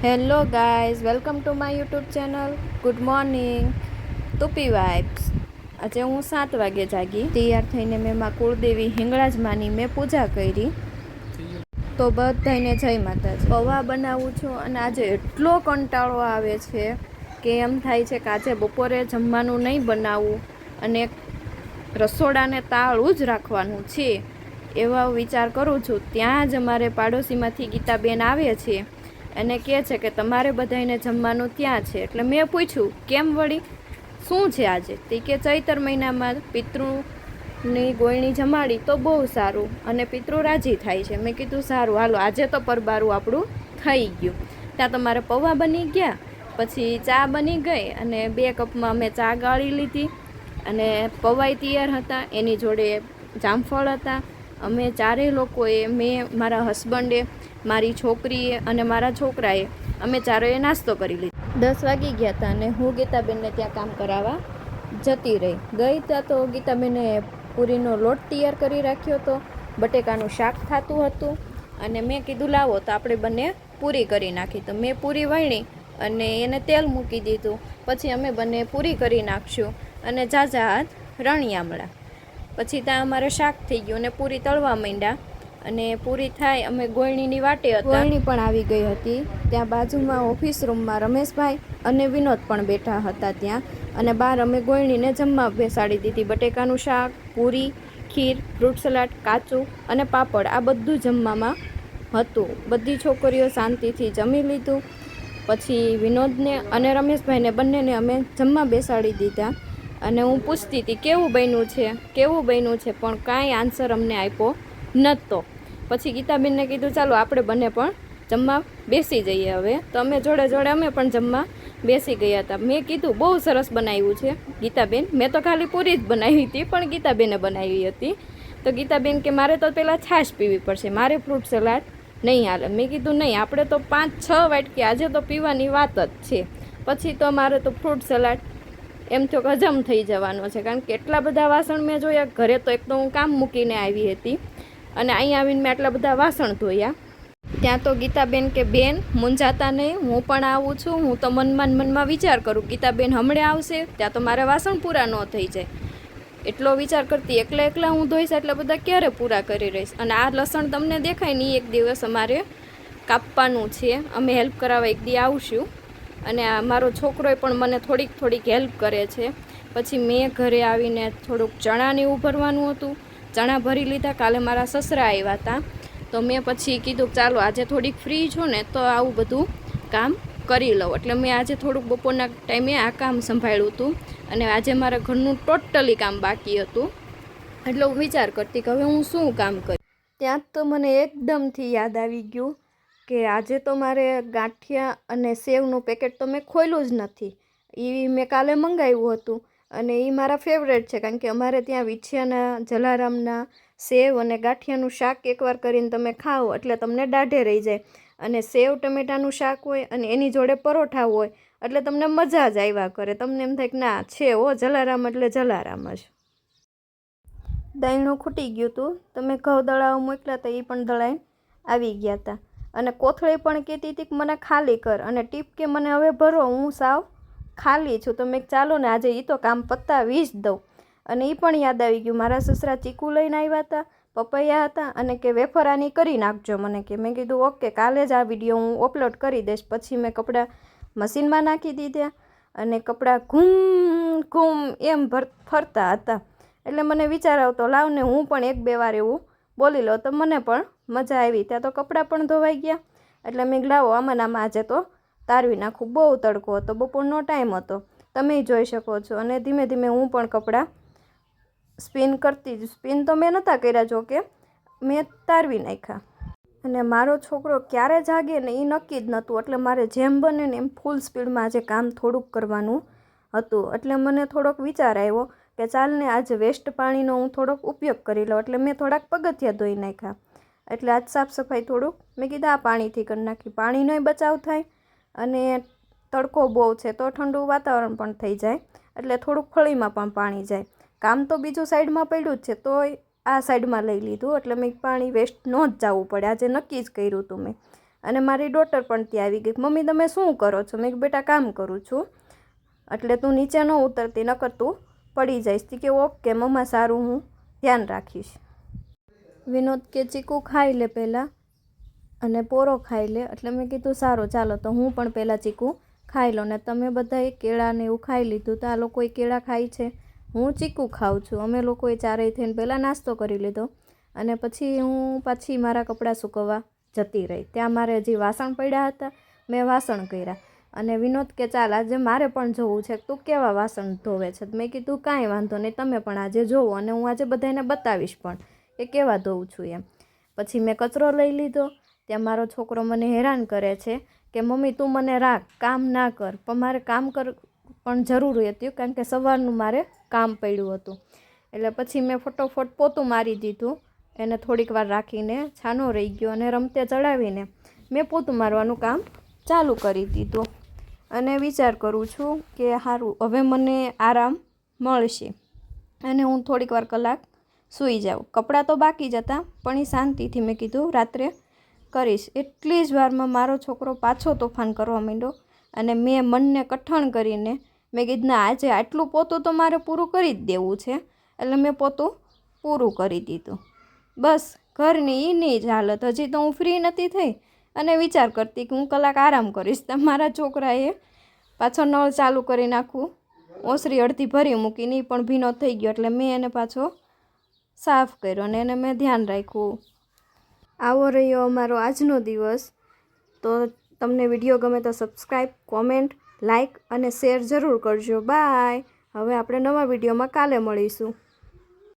Hello guys, welcome to my YouTube channel. Good morning, તુપી vibes. આજે હું 7 વાગે જાગી. તૈયાર થઈને મેં માં કુળદેવી હિંગળાજમાની મેં પૂજા કરી. તો બધાને જય માતાજી. પૌવા બનાવું છું અને આજે એટલો કંટાળો આવે છે કે એમ થાય છે કે આજે બપોરે જમવાનું નહીં બનાવવું અને રસોડાને તાળું જ રાખવાનું છે એવા વિચાર કરું છું. ત્યાં જ અમારે પાડોશીમાંથી ગીતાબેન આવે છે અને કહે છે કે તમારે બધાને જમવાનું ત્યાં છે. એટલે મેં પૂછ્યું કેમ વળી, શું છે આજે? તે કે ચૈતર મહિનામાં પિતૃની ગોયણી જમાડી તો બહુ સારું અને પિતૃ રાજી થાય છે. મેં કીધું સારું, હાલો આજે તો પરબારું આપણું થઈ ગયું. ત્યાં તમારે પૌવા બની ગયા, પછી ચા બની ગઈ અને 2 કપમાં મેં ચા ગાળી લીધી અને પૌવાય તૈયાર હતા. એની જોડે જામફળ હતા. અમે ચારેય લોકોએ, મેં, મારા હસબન્ડે, મારી છોકરીએ અને મારા છોકરાએ, અમે ચારેય નાસ્તો કરી લીધો. 10 વાગી ગયા હતા અને હું ગીતાબેનને ત્યાં કામ કરાવવા જતી રહી. ગઈ ત્યાં તો ગીતાબેને પૂરીનો લોટ તૈયાર કરી રાખ્યો હતો, બટેકાનું શાક થતું હતું અને મેં કીધું લાવો તો આપણે બંને પૂરી કરી નાખી. તો મેં પૂરી વણી અને એને તેલ મૂકી દીધું. પછી અમે બંને પૂરી કરી નાખશું અને ઝાઝા હાથ રણિયામણા. પછી ત્યાં અમારે શાક થઈ ગયું અને પૂરી તળવા માંડ્યા અને પૂરી થાય અમે ગોયણીની વાટે હતા. ગોયણી પણ આવી ગઈ હતી. ત્યાં બાજુમાં ઓફિસ રૂમમાં રમેશભાઈ અને વિનોદ પણ બેઠા હતા ત્યાં. અને બહાર અમે ગોયણીને જમવા બેસાડી દીધી. બટેકાનું શાક, પૂરી, ખીર, ફ્રૂટ સલાડ, કાચું અને પાપડ, આ બધું જમવામાં હતું. બધી છોકરીઓ શાંતિથી જમી લીધું. પછી વિનોદને અને રમેશભાઈને બંનેને અમે જમવા બેસાડી દીધા અને હું પૂછતી હતી કેવું બન્યું છે, પણ કાંઈ આન્સર અમને આપ્યો નહોતો. પછી ગીતાબેનને કીધું ચાલો આપણે બંને પણ જમવા બેસી જઈએ હવે. તો અમે જોડે જોડે અમે પણ જમવા બેસી ગયા હતા. મેં કીધું બહુ સરસ બનાવ્યું છે ગીતાબેન. મેં તો ખાલી પૂરી જ બનાવી હતી પણ ગીતાબેને બનાવી હતી. તો ગીતાબેન કે મારે તો પહેલાં છાશ પીવી પડશે, મારે ફ્રૂટ સલાડ નહીં હાલે. મેં કીધું નહીં, આપણે તો 5-6 વાટકી આજે તો પીવાની વાત જ છે. પછી તો મારે તો ફ્રૂટ સલાડ એમ તો હજમ થઈ જવાનો છે, કારણ કે એટલા બધા વાસણ મેં જોયા. ઘરે તો એક તો હું કામ મૂકીને આવી હતી અને અહીં આવીને મેં આટલા બધા વાસણ ધોયા. ત્યાં તો ગીતાબેન કે બેન મૂંઝાતા નહીં, હું પણ આવું છું. હું તો મનમાં વિચાર કરું ગીતાબેન હમણાં આવશે ત્યાં તો મારે વાસણ પૂરા ન થઈ જાય એટલો વિચાર કરતી. એકલા હું ધોઈશ એટલે બધા ક્યારે પૂરા કરી રહીશ. અને આ લસણ તમને દેખાય નહીં, એક દિવસ અમારે કાપવાનું છે. અમે હેલ્પ કરાવવા એક દી આવશું અને મારો છોકરોય પણ મને થોડીક હેલ્પ કરે છે. પછી મેં ઘરે આવીને થોડુંક ચણાને એવું ભરવાનું હતું, ચણા ભરી લીધા. કાલે મારા સસરા આવ્યા હતા તો મેં પછી કીધું ચાલો આજે થોડીક ફ્રી છું ને તો આવું બધું કામ કરી લઉં. એટલે મેં આજે થોડુંક બપોરના ટાઈમે આ કામ સંભાળ્યું હતું અને આજે મારા ઘરનું ટોટલી કામ બાકી હતું. એટલે હું વિચાર કરતી કે હવે હું શું કામ કરું. ત્યાં તો મને એકદમથી યાદ આવી ગયું કે આજે તો મારે ગાંઠિયા અને સેવનું પેકેટ તો મેં ખોલ્યું જ નથી. એ મેં કાલે મંગાવ્યું હતું અને એ મારા ફેવરેટ છે, કારણ કે અમારે ત્યાં વિછિયાના, જલારામના સેવ અને ગાંઠિયાનું શાક એકવાર કરીને તમે ખાઓ એટલે તમને દાઢે રહી જાય. અને સેવ ટમેટાનું શાક હોય અને એની જોડે પરોઠા હોય એટલે તમને મજા જ આવ્યા કરે. તમને એમ થાય કે ના છે જલારામ એટલે જલારામ જ. દહીંનું ખૂટી ગયું હતું તો મેં ઘઉં દળાવવા મોકલ્યા હતા, એ પણ દળાઈને આવી ગયા હતા. અને કોથળી પણ કહેતી હતી કે મને ખાલી કર અને ટીપ કે મને હવે ભરો, હું સાવ ખાલી છું. તો મેં ચાલો ને આજે એ તો કામ પતાવી જ દઉં. અને એ પણ યાદ આવી ગયું, મારા સસરા ચીકુ લઈને આવ્યા હતા, પપૈયા હતા અને કે વેફર આની કરી નાખજો મને કે. મેં કીધું ઓકે, કાલે જ આ વિડીયો હું અપલોડ કરી દઈશ. પછી મેં કપડાં મશીનમાં નાખી દીધા અને કપડાં ઘૂમ એમ ફરતા હતા. એટલે મને વિચાર આવતો લાવને હું પણ 1-2 વાર એવું બોલી લો તો મને પણ મજા આવી. ત્યાં તો કપડાં પણ ધોવાઈ ગયા એટલે મેં લાવો આમાં આજે તો તારવી નાખું. બહુ તડકો હતો, બપોરનો ટાઈમ હતો, તમે જોઈ શકો છો. અને ધીમે ધીમે હું પણ કપડાં સ્પિન કરતી જ. સ્પિન તો મેં નહોતા કર્યા, જો કે મેં તારવી નાખ્યા. અને મારો છોકરો ક્યારે જાગે ને એ નક્કી જ નહોતું, એટલે મારે જેમ બને ને એમ ફૂલ સ્પીડમાં આજે કામ થોડુંક કરવાનું હતું. એટલે મને થોડોક વિચાર આવ્યો કે ચાલને આજે વેસ્ટ પાણીનો હું થોડોક ઉપયોગ કરી લઉં. એટલે મેં થોડાક પગથિયા ધોઈ નાખ્યા. એટલે આજ સાફ સફાઈ થોડુંક મેં કીધા આ પાણીથી કરી નાખી. પાણીનોય બચાવ થાય અને તડકો બહુ છે તો ઠંડુ વાતાવરણ પણ થઈ જાય એટલે થોડુંક ફળીમાં પણ પાણી જાય. કામ તો બીજું સાઈડમાં પડ્યું જ છે તોય આ સાઈડમાં લઈ લીધું. એટલે મેં પાણી વેસ્ટ ન જ જવું પડે, આજે નક્કી જ કર્યું હતું મેં. અને મારી ડોટર પણ ત્યાં આવી ગઈ. મમ્મી તમે શું કરો છો? મેં કીધું બેટા કામ કરું છું, એટલે તું નીચે ન ઉતરતી, નકર તું પડી જઈશ. કે ઓકે મમ્મા સારું, હું ધ્યાન રાખીશ. વિનોદ કે ચીકુ ખાઈ લે પહેલાં અને પોરો ખાઈ લે, એટલે મેં કીધું સારું ચાલો તો હું પણ પહેલાં ચીકુ ખાઈ લો ને તમે બધાએ કેળાને એવું ખાઈ લીધું. તો આ લોકોએ કેળા ખાય છે, હું ચીકુ ખાઉં છું. અમે લોકોએ ચારેય થઈને પહેલાં નાસ્તો કરી લીધો અને પછી હું પાછી મારા કપડાં સૂકવવા જતી રહી. ત્યાં મારે હજી વાસણ પડ્યા હતા, મેં વાસણ કર્યા અને વિનોદ કે ચાલ આજે મારે પણ જોવું છે, તું કેવા વાસણ ધોવે છે. મેં કીધું કાંઈ વાંધો નહીં, તમે પણ આજે જોવો અને હું આજે બધાને બતાવીશ પણ કે કેવા ધોઉં છું એમ. પછી મેં કચરો લઈ લીધો. ત્યાં મારો છોકરો મને હેરાન કરે છે કે મમ્મી તું મને રાખ, કામ ના કર. પણ મારે કામ પણ જરૂરી હતું કારણ કે સવારનું મારે કામ પડ્યું હતું. એટલે પછી મેં ફટોફટ પોતું મારી દીધું. એને થોડીક વાર રાખીને છાનો રહી ગયો અને રમતે ચડાવીને મેં પોતું મારવાનું કામ ચાલુ કરી દીધું અને વિચાર કરું છું કે સારું હવે મને આરામ મળશે અને હું થોડીક વાર કલાક સૂઈ જાઉં. કપડાં તો બાકી જ હતા પણ એ શાંતિથી મેં કીધું રાત્રે કરીશ. એટલી જ વારમાં મારો છોકરો પાછો તોફાન કરવા માંડ્યો અને મેં મનને કઠણ કરીને મેં કીધું ના આજે આટલું પોતું તો મારે પૂરું કરી જ દેવું છે. એટલે મેં પોતું પૂરું કરી દીધું. બસ ઘરની એની જ હાલત. હજી તો હું ફ્રી નથી થઈ અને વિચાર કરતી કે હું કલાક આરામ કરીશ. તમારા છોકરાએ પાછો નળ ચાલુ કરી નાખવું, ઓસરી અડધી ભરી મૂકીને એ પણ ભીનો થઈ ગયો એટલે મેં એને પાછો સાફ કર્યો અને એને મેં ધ્યાન રાખ્યું. આવો રહ્યો અમારો આજનો દિવસ. તો તમને વિડીયો ગમે તો સબસ્ક્રાઈબ, કોમેન્ટ, લાઈક અને શેર જરૂર કરજો. બાય. હવે આપણે નવા વિડીયોમાં કાલે મળીશું.